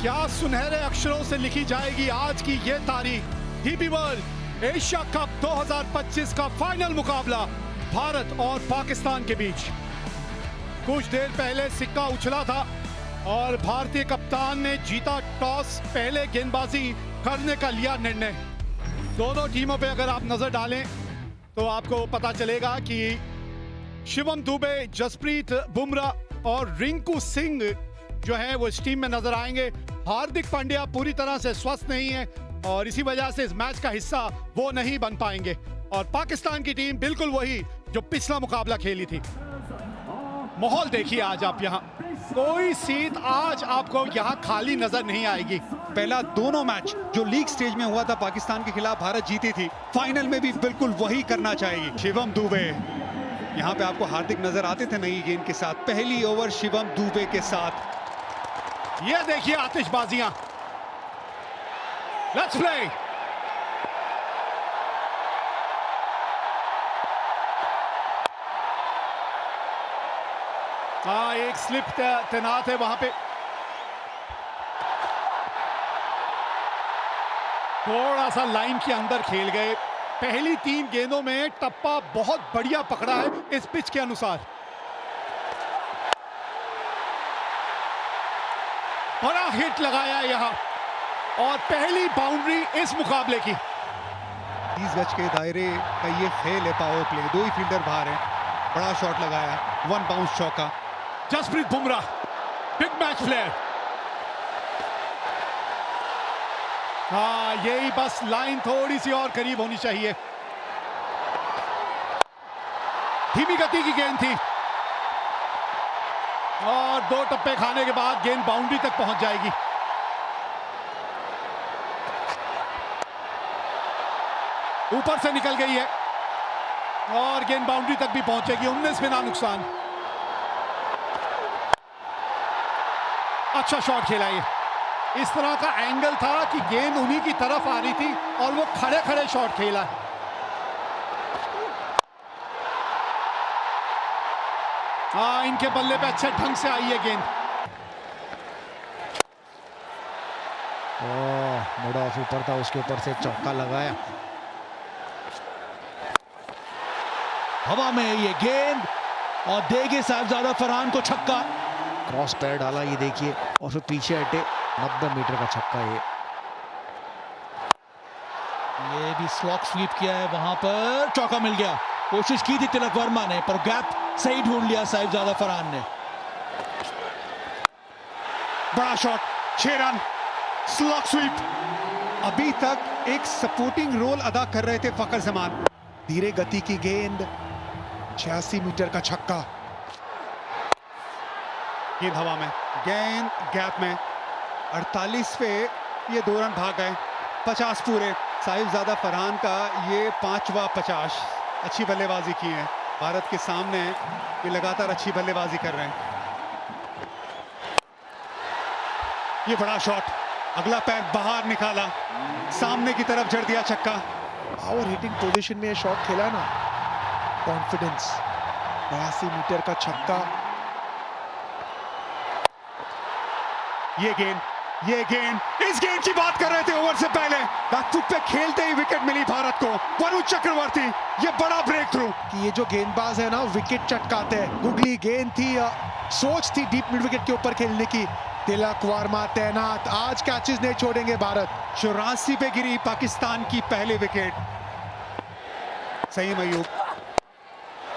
क्या सुनहरे अक्षरों से लिखी जाएगी आज की ये तारीख। डीपी वर्ल्ड एशिया कप 2025 का फाइनल मुकाबला भारत और पाकिस्तान के बीच। कुछ देर पहले सिक्का उछला था और भारतीय कप्तान ने जीता टॉस, पहले गेंदबाजी करने का लिया निर्णय। दोनों टीमों पे अगर आप नजर डालें तो आपको पता चलेगा कि शिवम दुबे, जसप्रीत बुमराह और रिंकू सिंह जो है वो इस टीम में नजर आएंगे। हार्दिक पांड्या पूरी तरह से स्वस्थ नहीं है और इसी वजह से इस मैच का हिस्सा वो नहीं बन पाएंगे। और पाकिस्तान की टीम बिल्कुल वही जो पिछला मुकाबला खेली थी। माहौल देखिए आज आप यहाँ, कोई सीट आज आपको यहाँ खाली नजर नहीं आएगी। पहला दोनों मैच जो लीग स्टेज में हुआ था पाकिस्तान के खिलाफ भारत जीती थी, फाइनल में भी बिल्कुल वही करना चाहेगी। शिवम दुबे यहाँ पे आपको हार्दिक नजर आते थे नई गेंद के साथ। पहली ओवर शिवम दुबे के साथ। ये देखिए आतिशबाजियां। Let's play. हाँ, एक स्लिप तैनात है वहां पे। थोड़ा सा लाइन के अंदर खेल गए। पहली 3 गेंदों में टप्पा बहुत बढ़िया पकड़ा है इस पिच के अनुसार। बड़ा हिट लगाया यहां और पहली बाउंड्री इस मुकाबले की। 30 गज के दायरे का ये फेल है पावर प्ले। 2 ही फील्डर बाहर है। बड़ा शॉट लगाया, 1 बाउंस चौका। Jasprit Bumrah big match player. हाँ, यही बस लाइन थोड़ी सी और करीब होनी चाहिए। धीमी गति की गेंद थी और 2 टप्पे खाने के बाद गेंद बाउंड्री तक पहुंच जाएगी। ऊपर से निकल गई है और गेंद बाउंड्री तक भी पहुंचेगी। 19 बिना नुकसान। अच्छा शॉट खेला ये। इस तरह का एंगल था कि गेंद उन्हीं की तरफ आ रही थी और वो खड़े खड़े शॉट खेला। हाँ, इनके बल्ले पे अच्छे ढंग से आई है गेंद। मिड ऑफ ऊपर था, उसके ऊपर से चौका लगाया। हवा में ये गेंद और देंगे साहिबजादा फरहान को छक्का। क्रॉस पैर डाला, ये देखिए, और फिर पीछे हटे। 90 मीटर का छक्का ये भी स्लॉक स्वीप किया है, वहां पर चौका मिल गया। कोशिश की थी तिलक वर्मा ने पर गैप सही ढूंढ लिया साहिबजादा फरहान ने। बड़ा शॉट, 6 रन, स्लॉक स्वीप। अभी तक एक सपोर्टिंग रोल अदा कर रहे थे फकर जमान। धीरे गति की गेंद, 86 मीटर का छक्का। गेंद हवा में, गेंद गैप में। 48 पे ये 2 रन भाग गए। 50 पूरे। साहिबजादा फरहान का ये 5वां 50। अच्छी बल्लेबाजी की है भारत के सामने। ये लगातार अच्छी बल्लेबाजी कर रहे हैं। ये बड़ा शॉट, अगला पैर बाहर निकाला, सामने की तरफ जड़ दिया छक्का। पावर हिटिंग पोजीशन में शॉट खेला ना, कॉन्फिडेंस। 82 मीटर का छक्का। ये गेंद, इस गेंद की बात कर रहे थे ओवर से पहले। बैकफुट पे खेलते ही विकेट मिली भारत को। वरुण चक्रवर्ती, ये बड़ा ब्रेक थ्रू। कि ये जो गेंदबाज है ना, विकेट चटकाते हैं। गुगली गेंद थी, सोच थी डीप मिड विकेट के ऊपर खेलने की। तिलक वर्मा तैनात। आज कैचेस नहीं छोड़ेंगे भारत। 84 पे गिरी पाकिस्तान की पहली विकेट। सही मयूब,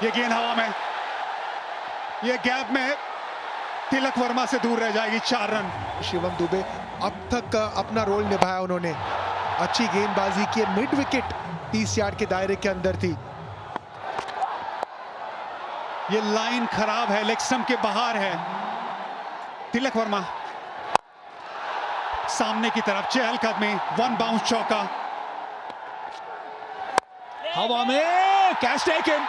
ये गेंद हवा में, ये गैप में तिलक वर्मा से दूर रह जाएगी। 4 रन। शिवम दुबे अब तक अपना रोल निभाया उन्होंने। अच्छी गेंदबाजी की। मिड विकेट 30 यार्ड के दायरे के अंदर थी। ये लाइन खराब है, लेग स्टंप के बाहर है। तिलक वर्मा सामने की तरफ, चहलकदमी, 1 बाउंस चौका। हवा में कैच टेकन।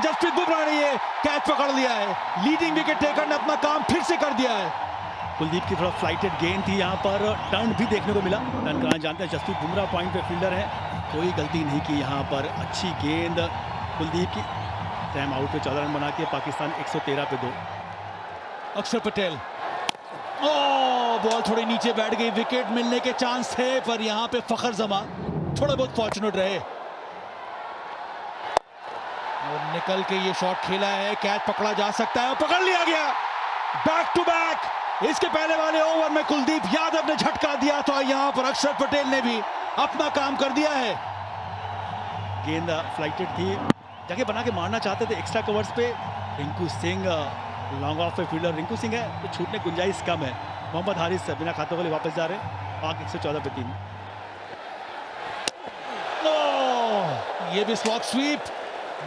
जसप्रीत बुमराह ने ये कैच पकड़ लिया है। लीडिंग विकेट टेकर ने अपना काम फिर से कर दिया है। कुलदीप की थोड़ा फ्लाइटेड गेंद थी, यहाँ पर टर्न भी देखने को मिला। टर्न कराना जानते हैं, जसप्रीत बुमराह पॉइंट पे फील्डर है, कोई गलती नहीं की यहाँ पर। अच्छी गेंद कुलदीप की। टाइम आउट पे 14 रन बना के पाकिस्तान 113 पे 2। अक्षर पटेल बॉल थोड़ी नीचे बैठ गई, विकेट मिलने के चांस थे पर यहां पे फखर जमा थोड़ा बहुत फॉर्चुनेट रहे और निकल के ये शॉट खेला है। कैच पकड़ा जा सकता है, पकड़ लिया गया। Back to back. इसके पहले वाले ओवर में कुलदीप यादव ने झटका दिया था, यहां पर अक्षर पटेल ने भी अपना काम कर दिया है। गेंद फ्लाइटेड थी, जगह बना के मारना चाहते थे एक्स्ट्रा कवर्स पे। रिंकू सिंह लॉन्ग ऑफ पे फील्डर रिंकू सिंह है तो छूटने की गुंजाइश कम है। मोहम्मद हारिस बिना खाते वाले वापस जा रहे हैं। पाक 114 पे 3। ये भी स्लॉग स्वीप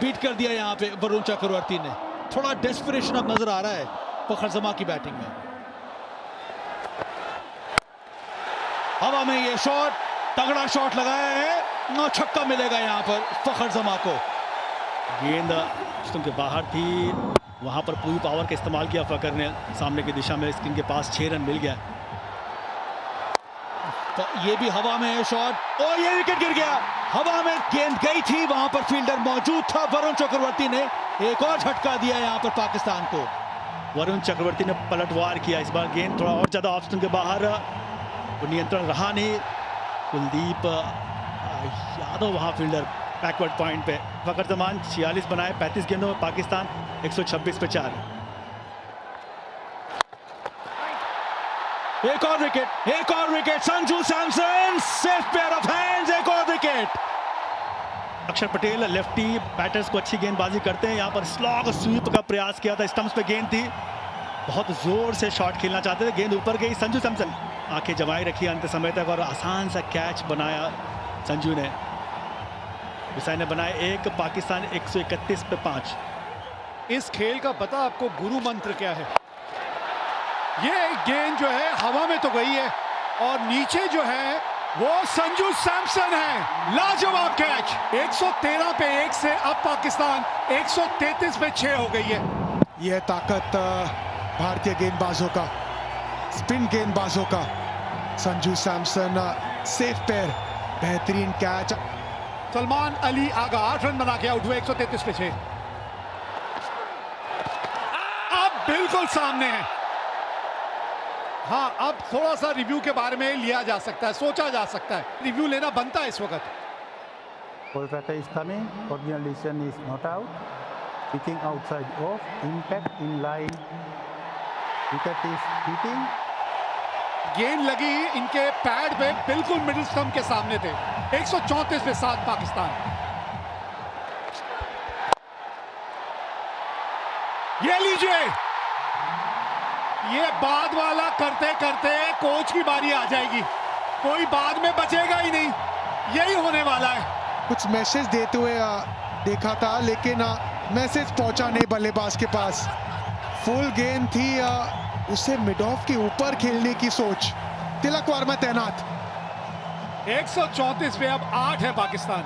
बीट कर दिया यहां पे वरुण चक्रवर्ती ने। थोड़ा डेस्परेशन अब नजर आ रहा है फखर जमा की बैटिंग में। हवा में ये शॉट, तगड़ा शॉट लगाया है, 9 छक्का मिलेगा यहां पर फखर जमा को। गेंद के बाहर थी, वहां पर पूरी पावर का इस्तेमाल किया फकर ने, सामने की दिशा में स्क्रीन के पास 6 रन मिल गया। तो ये भी हवा में है शॉट और ये विकेट गिर गया। हवा में गेंद गई थी, वहां पर फील्डर मौजूद था। वरुण चक्रवर्ती ने एक और झटका दिया यहां पर पाकिस्तान को। वरुण चक्रवर्ती ने पलटवार किया, इस बार गेंद थोड़ा और ज्यादा ऑफ स्टंप के बाहर, नियंत्रण रहा नहीं। कुलदीप यादव वहां फील्डर बैकवर्ड पॉइंट पे। फकर जमान 46 बनाए 35 गेंदों में, पाकिस्तान 126 पे 4। एक और wicket, Sanju Samson safe pair of hands, एक और विकेट। अक्षर पटेल लेफ्टी बैटर्स को अच्छी गेंदबाजी करते हैं, यहां पर स्लॉग स्वीप का प्रयास किया था, स्टंप्स पे गेंद थी, बहुत जोर से शॉट खेलना चाहते थे, गेंद ऊपर गई। संजू सैमसन आंखें जमाई रखी अंत समय तक और आसान सा कैच बनाया संजू ने। हुसैन ने बनाए 1, पाकिस्तान 131 पे 5। इस खेल का पता आपको गुरु मंत्र क्या है? ये गेंद जो है हवा में तो गई है और नीचे जो है वो संजू सैमसन है। लाजवाब कैच। 113 पे 1 से अब पाकिस्तान 133 पे 6 हो गई है। यह ताकत भारतीय गेंदबाजों का, स्पिन गेंदबाजों का। संजू सैमसन सेफ पेयर, बेहतरीन कैच। सलमान अली आगा 8 रन बना के आउट हुए 133 पे 6। अब बिल्कुल सामने है। हाँ, अब थोड़ा सा रिव्यू के बारे में लिया जा सकता है, सोचा जा सकता है, रिव्यू लेना बनता है इस वक्त। Kolkata is coming, original decision is not out, pitching outside off, impact in line, wicket is hitting. गेंद लगी इनके पैड पे, बिल्कुल मिडिल स्टंप के सामने थे। 134 पे 7 पाकिस्तान। ये लीजिए, ये बाद वाला करते करते कोच की बारी आ जाएगी, कोई बाद में बचेगा ही नहीं, यही होने वाला है। कुछ मैसेज देते हुए देखा था, लेकिन मैसेज पहुंचा नहीं बल्लेबाज के पास। फुल गेंद थी, उसे मिड ऑफ के ऊपर खेलने की सोच। तिलक वर्मा तैनात। 134 पे अब 8 है पाकिस्तान।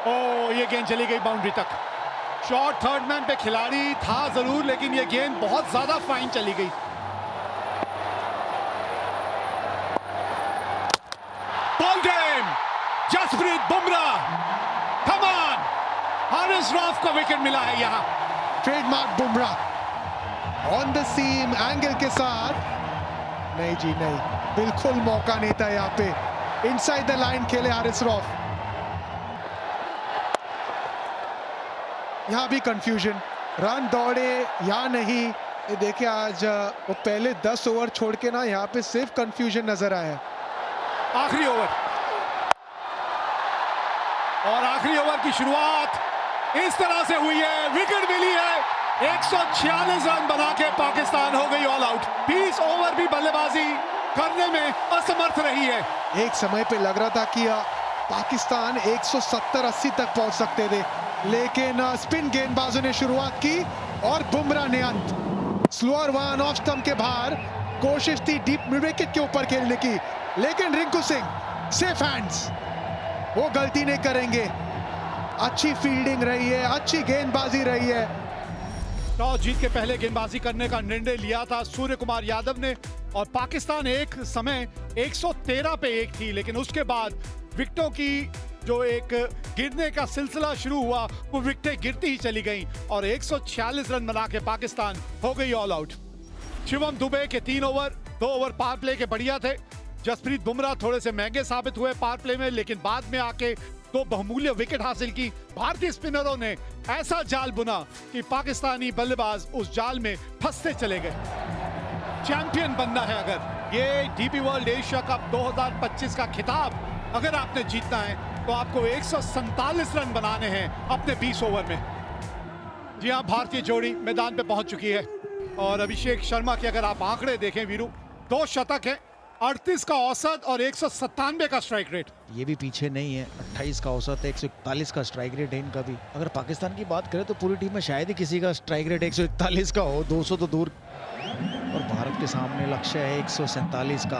ओ, ये गेंद चली गई बाउंड्री तक। शॉट थर्ड मैन पे खिलाड़ी था जरूर, लेकिन ये गेंद बहुत ज्यादा फाइन चली गई। Ball game, Jasprit Bumrah, come on, Haris Rauf को विकेट मिला है यहां। Trademark Bumrah on the seam angle के साथ। नहीं जी नहीं, बिल्कुल मौका नहीं था यहाँ पे। इनसाइड द लाइन खेले हारिस रऊफ। यहाँ भी कंफ्यूजन, रन दौड़े या नहीं। ये देखिए, आज वो पहले 10 ओवर छोड़ के ना यहाँ पे सिर्फ कंफ्यूजन नजर आया। आखिरी ओवर, और आखिरी ओवर की शुरुआत इस तरह से हुई है, विकेट मिली है। 146 रन बना के पाकिस्तान हो गई ऑल आउट। 20 ओवर भी बल्लेबाजी करने में असमर्थ रही है। एक समय पे लग रहा था कि पाकिस्तान 170-80 तक पहुंच सकते थे, लेकिन स्पिन गेंदबाजों ने शुरुआत की और बुमराह ने अंत। स्लोअर वन ऑफ स्टंप के बाहर, कोशिश थी डीप मिड विकेट के ऊपर खेलने की, लेकिन रिंकू सिंह सेफ हैंड्स, वो गलती नहीं करेंगे। अच्छी फील्डिंग रही है, अच्छी गेंदबाजी रही है। टॉस जीत के पहले गेंदबाजी करने का निर्णय लिया था सूर्य कुमार यादव ने, और पाकिस्तान एक समय 113 पे 1 थी, लेकिन उसके बाद विकेटों की जो एक गिरने का सिलसिला शुरू हुआ वो विकेटें गिरती ही चली गईं और 146 रन बना के पाकिस्तान हो गई ऑल आउट। शिवम दुबे के 3 ओवर 2 ओवर पावर प्ले के बढ़िया थे। जसप्रीत बुमराह थोड़े से महंगे साबित हुए पावर प्ले में, लेकिन बाद में आके 2 बहुमूल्य विकेट हासिल की। भारतीय स्पिनरों ने ऐसा जाल बुना कि पाकिस्तानी बल्लेबाज उस जाल में फंसते चले गए। चैंपियन बनना है अगर ये डीपी वर्ल्ड एशिया कप 2025 का खिताब अगर आपने जीतना है तो आपको 147 रन बनाने हैं अपने 20 ओवर में। जी हाँ, भारतीय जोड़ी मैदान पे पहुंच चुकी है और अभिषेक शर्मा के अगर आप आंकड़े देखें वीरू, 2 शतक है, 38 का औसत और 197 का स्ट्राइक रेट। ये भी पीछे नहीं है, 28 का औसत है, 141 का स्ट्राइक रेट है इनका भी। अगर पाकिस्तान की बात करें तो पूरी टीम में शायद ही किसी का स्ट्राइक रेट 141 का हो, 200 तो दूर। और भारत के सामने लक्ष्य है 147 का।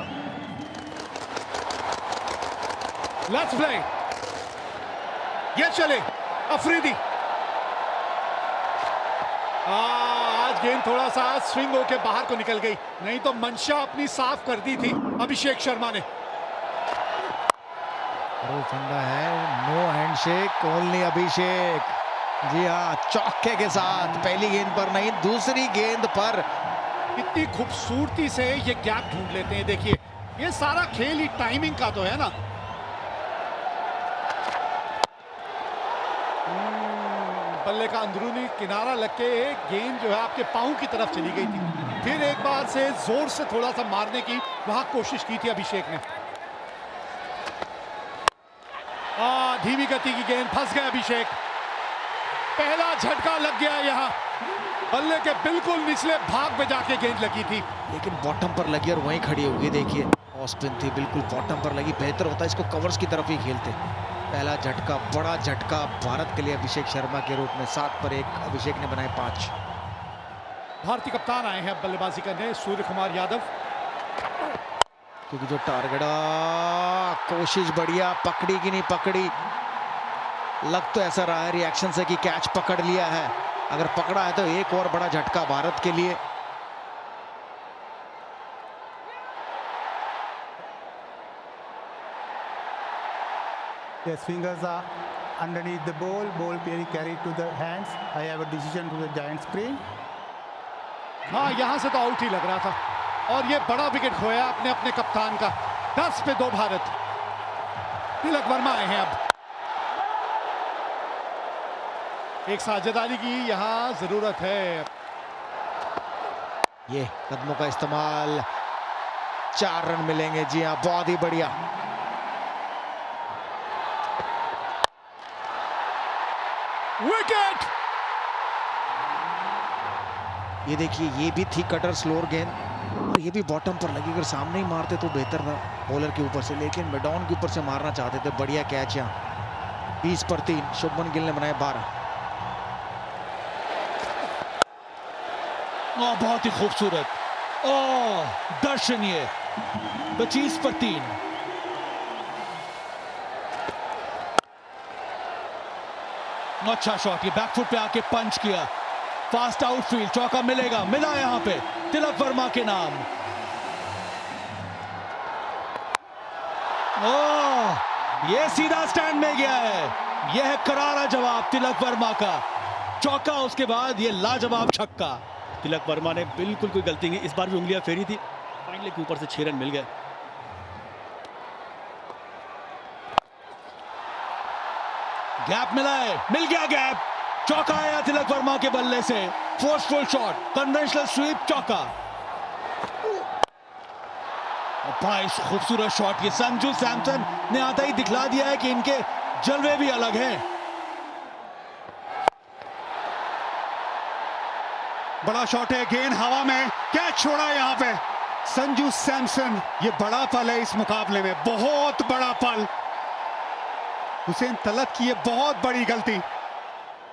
लेट्स प्ले, ये चले अफरीदी। आज गेंद थोड़ा सा स्विंग होके बाहर को निकल गई, नहीं तो मंशा अपनी साफ कर दी थी अभिषेक शर्मा ने। वो फंडा है, नो हैंडशेक, ओनली अभिषेक। जी हाँ, चौके के साथ पहली गेंद पर नहीं, दूसरी गेंद पर। कितनी खूबसूरती से ये गैप ढूंढ लेते हैं। देखिए, ये सारा खेल ही टाइमिंग का तो है ना। बल्ले का अंदरूनी किनारा लग के गेंद जो है आपके पांव की तरफ चली गई थी। फिर एक बार से जोर से थोड़ा सा मारने की वहां कोशिश की थी अभिषेक ने। धीमी गति की गेंद, फंस गए अभिषेक। पहला झटका लग गया यहाँ, बल्ले के बिल्कुल निचले भाग में जाके गेंद लगी थी, लेकिन बॉटम पर लगी और वहीं खड़ी होगी। देखिए, ऑफ स्पिन थी, बिल्कुल बॉटम पर लगी। बेहतर होता इसको कवर्स की तरफ ही खेलते। पहला झटका, बड़ा झटका भारत के लिए अभिषेक शर्मा के रूप में। 7 पर 1 अभिषेक ने बनाए 5। भारतीय कप्तान आए हैं बल्लेबाजी करने, सूर्य कुमार यादव। क्योंकि जो टारगेट, कोशिश बढ़िया, पकड़ी कि नहीं पकड़ी। लग तो ऐसा रहा है रिएक्शन से कि कैच पकड़ लिया है। अगर पकड़ा है तो एक और बड़ा झटका भारत के लिए। His fingers are underneath the ball being carried to the hands. I have a decision to the giant screen. हाँ, यहां से तो आउट ही लग रहा था और ये बड़ा विकेट खोया अपने अपने कप्तान का। 10 पे 2 भारत। तिलक वर्मा आए हैं अब। एक साझेदारी की यहां जरूरत है। ये कदमों का इस्तेमाल, 4 रन मिलेंगे। जी हाँ, बहुत ही बढ़िया। विकेट। ये देखिए, ये भी थी कटर स्लोअर गेंद और ये भी बॉटम पर लगी। अगर सामने ही मारते तो बेहतर था बॉलर के ऊपर से, लेकिन मिडॉन के ऊपर से मारना चाहते थे। बढ़िया कैच यहाँ। 20 पर 3 शुभमन गिल ने बनाए 12। बहुत ही खूबसूरत, दर्शनीय। 25 पर 3। अच्छा शॉट, ये बैकफुट पे आके पंच किया। फास्ट आउटफील्ड, चौका मिलेगा, मिला यहां पे तिलक वर्मा के नाम। ये सीधा स्टैंड में गया है। यह है करारा जवाब तिलक वर्मा का। चौका, उसके बाद ये लाजवाब छक्का। तिलक वर्मा ने बिल्कुल कोई गलती नहीं, इस बार भी उंगलियां फेरी थी। फाइनली के ऊपर से 6 रन मिल गए। गैप मिला है, मिल गया गैप। चौका आया तिलक वर्मा के बल्ले से। फोर्सफुल शॉट, कन्वेंशनल स्वीप, चौका। बड़ा खूबसूरत शॉट। ये संजू सैमसन ने आता ही दिखला दिया है कि इनके जलवे भी अलग हैं। बड़ा शॉट है, गेंद हवा में, कैच छोड़ा यहाँ पे संजू सैमसन। ये बड़ा पल है इस मुकाबले में, बहुत बड़ा पल। हुसैन तलत की ये बहुत बड़ी गलती।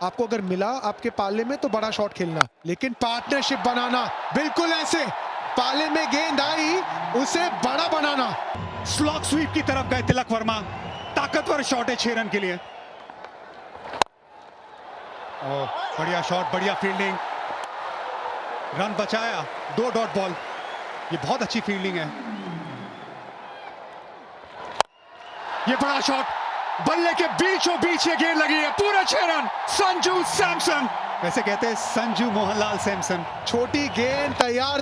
आपको अगर मिला आपके पाले में तो बड़ा शॉट खेलना, लेकिन पार्टनरशिप बनाना, बिल्कुल ऐसे पाले में गेंद आई उसे बड़ा बनाना। स्लॉग स्वीप की तरफ गए तिलक वर्मा। ताकतवर शॉट है 6 रन के लिए। बढ़िया शॉट, बढ़िया फील्डिंग, रन बचाया। 2 डॉट बॉल, ये बहुत अच्छी फील्डिंग है। ये बड़ा शॉट, बल्ले के बीचों बीच ये गेंद लगी है, पूरे 6 रन। संजू सैमसन, वैसे कहते हैं संजू मोहनलाल सैमसन। छोटी गेंद, तैयार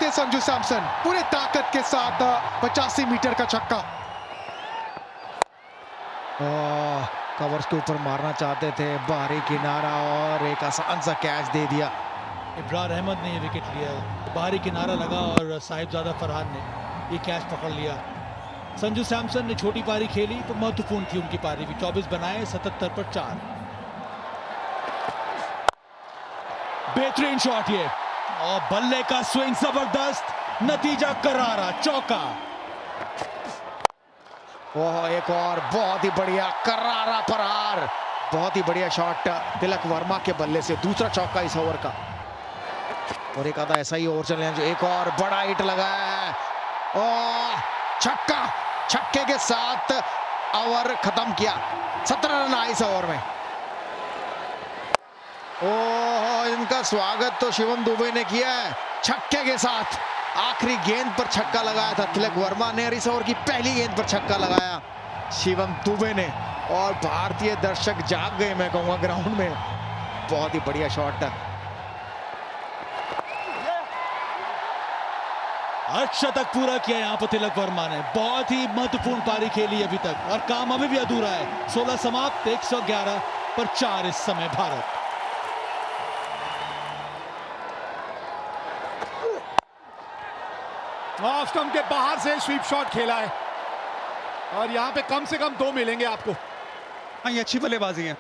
थे संजू सैमसन, पूरे ताकत के साथ 85 मीटर का छक्का। कवर्स के ऊपर मारना चाहते थे, बाहरी किनारा और एक आसान सा कैच दे दिया। इब्रार अहमद ने ये विकेट लिया है, बाहरी किनारा लगा और साहिबजादा फरहान ने ये कैच पकड़ लिया। संजू सैमसन ने छोटी पारी खेली तो महत्वपूर्ण थी उनकी पारी भी। 24 बनाए, 77 पर 4। बेहतरीन शॉट ये, और बल्ले का स्विंग जबरदस्त, नतीजा करारा, चौका। ओह, एक और बहुत ही बढ़िया करारा प्रहार, बहुत ही बढ़िया शॉट तिलक वर्मा के बल्ले से, दूसरा चौका इस ओवर का। और एक आधा ऐसा ही ओवर चले जो एक और बड़ा हिट लगाया है, ओह छक्का, छक्के के साथ ओवर खत्म किया। 17 रन आए इस ओवर में। ओह, इनका स्वागत तो शिवम दुबे ने किया है छक्के के साथ। आखिरी गेंद पर छक्का लगाया था तिलक वर्मा ने, और इस ओवर की पहली गेंद पर छक्का लगाया शिवम दुबे ने, और भारतीय दर्शक जाग गए मैं कहूंगा ग्राउंड में। बहुत ही बढ़िया शॉट। अर्धशतक पूरा किया यहां पर तिलक वर्मा ने, बहुत ही महत्वपूर्ण पारी खेली अभी तक, और काम अभी भी अधूरा है। 16 समाप्त, 111 पर 4 इस समय भारत। ऑफ स्टंप के बाहर से स्वीप शॉट खेला है, और यहां पे कम से कम 2 मिलेंगे आपको। हाँ, ये अच्छी बल्लेबाजी है।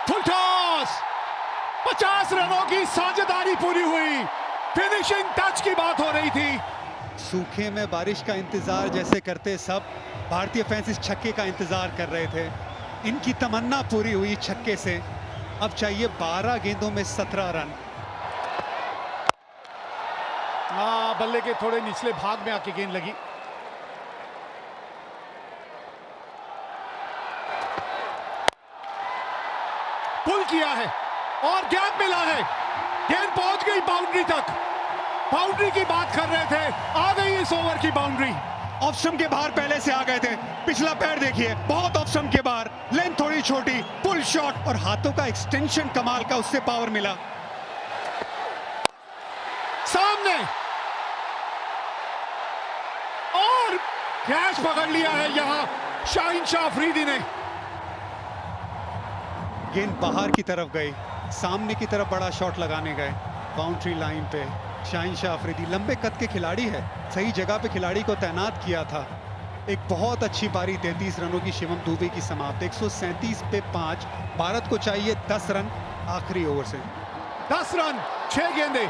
फुल टॉस, 50 रनों की साझेदारी पूरी हुई। फिनिशिंग टच की बात हो रही थी। सूखे में बारिश का इंतजार जैसे करते सब भारतीय फैंस इस छक्के का इंतजार कर रहे थे। इनकी तमन्ना पूरी हुई छक्के से। अब चाहिए 12 गेंदों में 17 रन। बल्ले के थोड़े निचले भाग में आके गेंद लगी। पुल किया है और गैप मिला है, गेंद पहुंच गई बाउंड्री तक। बाउंड्री की बात कर रहे थे, आ गई इस ओवर की बाउंड्री। ऑफ स्टंप के बाहर पहले से आ गए थे, पिछला पैर देखिए, बहुत ऑफ स्टंप के बाहर, लेंथ थोड़ी छोटी, पुल शॉट, और हाथों का एक्सटेंशन कमाल का, उससे पावर मिला। सामने और कैच पकड़ लिया है यहां शाहीन शाह अफरीदी ने। गेंद बाहर की तरफ गई, सामने की तरफ बड़ा शॉट लगाने गए, बाउंड्री लाइन पे। शाहीन शाह अफरीदी लंबे कद के खिलाड़ी है, सही जगह पे खिलाड़ी को तैनात किया था। एक बहुत अच्छी पारी, 33 रनों की शिवम दुबे की समाप्त। 137 पे 5। भारत को चाहिए 10 रन आखिरी ओवर से। 10 रन, 6 गेंदे,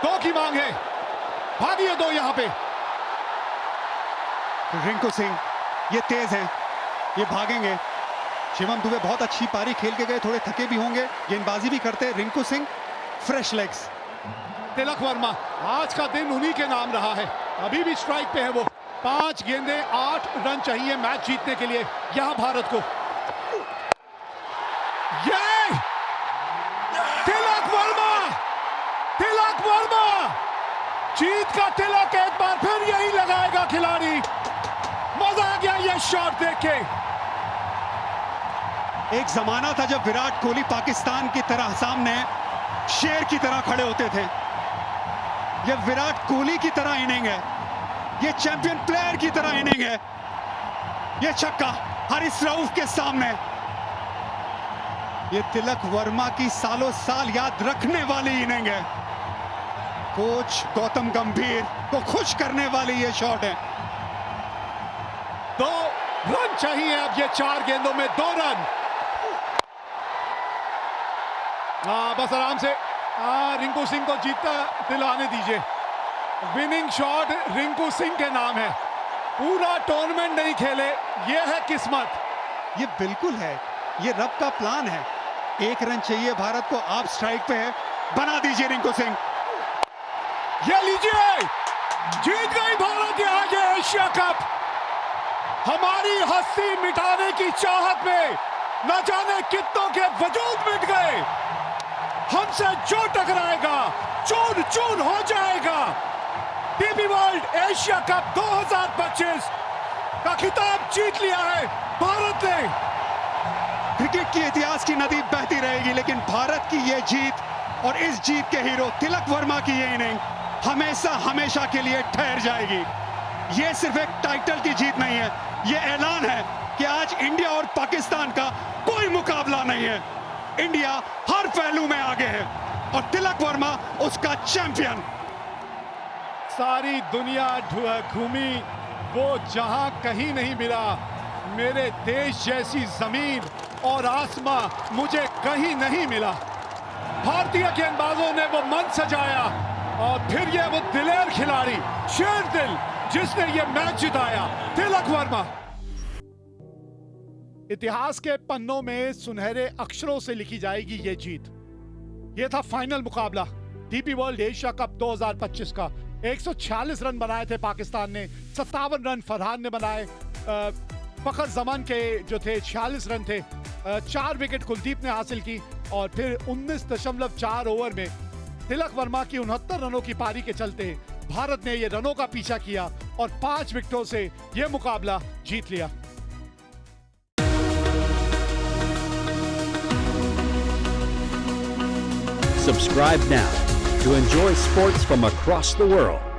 2 की मांग है, भागिए 2 यहां पे। रिंकू सिंह ये तेज हैं, ये भागेंगे। शिवम दुबे बहुत अच्छी पारी खेल के गए, थोड़े थके भी होंगे, गेंदबाजी भी करते। Rinku Singh fresh legs. तिलक वर्मा, आज का दिन उन्हीं के नाम रहा है, अभी भी स्ट्राइक पे है वो। 5 गेंदे, 8 रन चाहिए मैच जीतने के लिए यहां भारत को। ये तिलक वर्मा, तिलक वर्मा, जीत का तिलक एक बार फिर यही लगाएगा खिलाड़ी। मजा आ गया ये शॉट देख के। एक जमाना था जब विराट कोहली पाकिस्तान की तरह सामने शेर की तरह खड़े होते थे। ये विराट कोहली की तरह इनिंग है, ये चैंपियन प्लेयर की तरह इनिंग है। ये छक्का हारिस रऊफ के सामने, ये तिलक वर्मा की सालों साल याद रखने वाली इनिंग है। कोच गौतम गंभीर को खुश करने वाली ये शॉट है। 2 रन चाहिए अब, ये 4 गेंदों में 2 रन। बस आराम से रिंकू सिंह को जीतता दिलाने दीजिए। विनिंग शॉट रिंकू सिंह के नाम है। पूरा टूर्नामेंट नहीं खेले, ये है किस्मत। ये बिल्कुल है, ये रब का प्लान है। 1 रन चाहिए भारत को, आप स्ट्राइक पे है, बना दीजिए रिंकू सिंह। ये लीजिए, जीत गई भारत यहाँ ये एशिया कप। हमारी हस्ती मिटाने की चाहत में न जाने कितनों के वजूद मिट गए। हमसे जो टकराएगा चून चून हो जाएगा। डीपी वर्ल्ड एशिया कप 2025 का खिताब जीत लिया है भारत ने। क्रिकेट के इतिहास की नदी बहती रहेगी, लेकिन भारत की ये जीत और इस जीत के हीरो तिलक वर्मा की ये इनिंग हमेशा हमेशा के लिए ठहर जाएगी। ये सिर्फ एक टाइटल की जीत नहीं है, ये ऐलान है कि आज इंडिया और पाकिस्तान का कोई मुकाबला नहीं है। इंडिया हर पहलू में आगे है और तिलक वर्मा उसका चैंपियन। सारी दुनिया घूमी, वो जहां कहीं नहीं मिला। मेरे देश जैसी जमीन और आसमां मुझे कहीं नहीं मिला। भारतीय गेंदबाजों ने वो मन सजाया और फिर ये वो दिलेर खिलाड़ी, शेर दिल, जिसने ये मैच जिताया, तिलक वर्मा। इतिहास के पन्नों में सुनहरे अक्षरों से लिखी जाएगी ये जीत। ये था फाइनल मुकाबला डीपी वर्ल्ड एशिया कप 2025 का। 146 रन बनाए थे पाकिस्तान ने, 57 रन फरहान ने बनाए। फखर जमान के जो थे 46 रन थे। 4 विकेट कुलदीप ने हासिल की और फिर 19.4 ओवर में तिलक वर्मा की 69 रनों की पारी के चलते भारत ने ये रनों का पीछा किया और 5 विकेटों से ये मुकाबला जीत लिया। Subscribe now to enjoy sports from across the world.